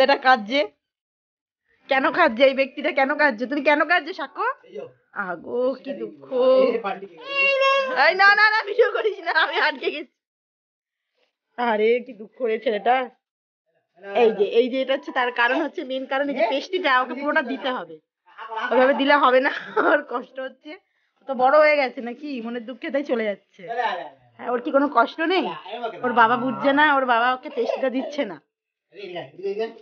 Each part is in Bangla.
ছেলেটা কাঁদছে, কেন কাঁদছে এই ব্যক্তিটা, কেন কাঁদছে? তুমি কেন কাঁদছো সাক্ষ্য? আগো কি দুঃখ। এই না না না, ভিডিও করিস না, আমি আটকে গেছি। আরে কি দুঃখ রে ছেলেটা। এই যে এটা হচ্ছে তার কারণ, হচ্ছে মেন কারণ এই যে পেস্টিটা ওকে পুরোটা দিতে হবে, ওইভাবে দিলে হবে না, ওর কষ্ট হচ্ছে, তো বড় হয়ে গেছে নাকি মনের দুঃখে তাই চলে যাচ্ছে। হ্যাঁ, ওর কি কোনো কষ্ট নেই? ওর বাবা বুঝছে না, ওর বাবা ওকে পেস্টিটা দিচ্ছে না।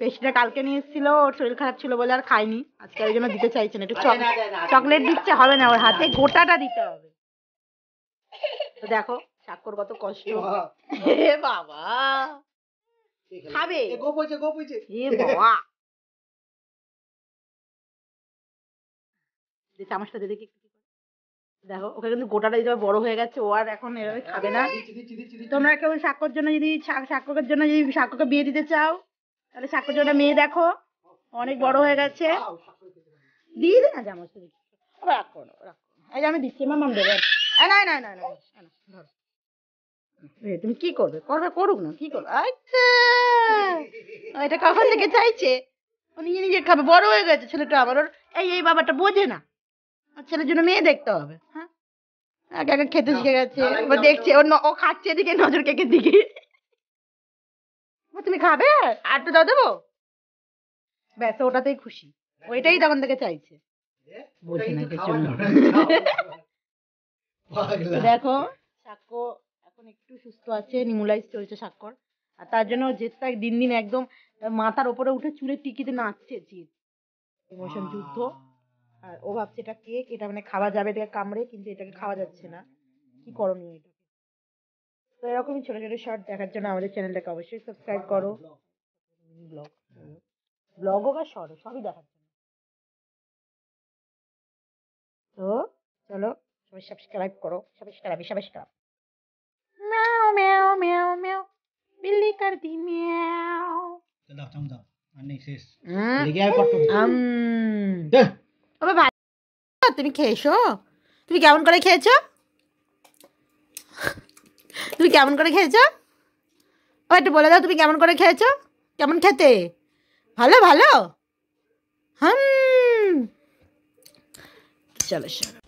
পেস্টিটা কালকে নিয়ে এসেছিল, ওর শরীর খারাপ ছিল বলে আর খাইনি, আজকে ওই জন্য দিতে চাইছে না। একটু চকলেট দিচ্ছে, হবে না, ওর হাতে গোটাটা দিতে হবে। তো দেখো সাক্ষর কত কষ্ট। হে বাবা, খাবে বাবা, চামচটা দিয়ে দেখি। দেখো ওকে কিন্তু গোটাটা দিতে হবে, বড় হয়ে গেছে, ও আর এখন এভাবে খাবে না। তোমরা কেউ সাক্ষর জন্য যদি সাক্ষরকে বিয়ে দিতে চাও, তাহলে সাক্ষর জন্য মেয়ে দেখো, অনেক বড় হয়ে গেছে, দিয়ে দে না চামচটা দেখি। রাখো রাখো, এই যে আমি দিচ্ছি, মামাম দেবে। না না না না, ধরো। তুমি কি করবে? করুক না, কি করবে? আচ্ছা, এটা কখন থেকে চাইছে? ও নিজে নিজে খাবে, বড় হয়ে গেছে ছেলেটা আবার। ওর এই বাবাটা বোঝে না, ছেলের জন্য মেয়ে দেখতে হবে। হ্যাঁ, আগে আগে খেতে শিখে গেছে, এবার দেখছে ও খাচ্ছে এদিকে, নজর কেকের দিকে। তুমি খাবে? আর একটু দাও, দেবো, ব্যাস ওটাতেই খুশি, ওইটাই তখন থেকে চাইছে, বোঝে না কিছু। দেখো সাক্ষ্য এখন একটু সুস্থ আছে, নিমুলাইজ চলছে সাক্ষর, আর তার জন্য জেদটা দিন দিন একদম মাথার উপরে উঠে চুলের টিকিতে নাচছে, জিদ ইমোশন যুদ্ধ। আর ও ভাবছে এটা কেক, এটা মানে খাওয়া যাবে, এটাকে কামড়ে, কিন্তু এটাকে খাওয়া যাচ্ছে না, কি করণীয় এটা? তো এরকমই ছোট ছোট শর্ট দেখার জন্য আমাদের চ্যানেলটাকে অবশ্যই সাবস্ক্রাইব করো। ব্লগ হোক আর শর্ট, সবই দেখার জন্য। তো চলো সবাই সাবস্ক্রাইব করো, সাবস্ক্রাইব। म्याओ म्याओ म्याओ म्याओ, बिल्ली कर दी म्याओ। দাও চাম দাও, আর নেই শেষ। ওরে ভাই, তুমি খেয়েছো? তুমি কেমন করে খেয়েছো? তুমি কেমন করে খেয়েছো? ও একটু বলে দাও, তুমি কেমন করে খেয়েছো? কেমন খেতে? ভালো ভালো। চলো চলো।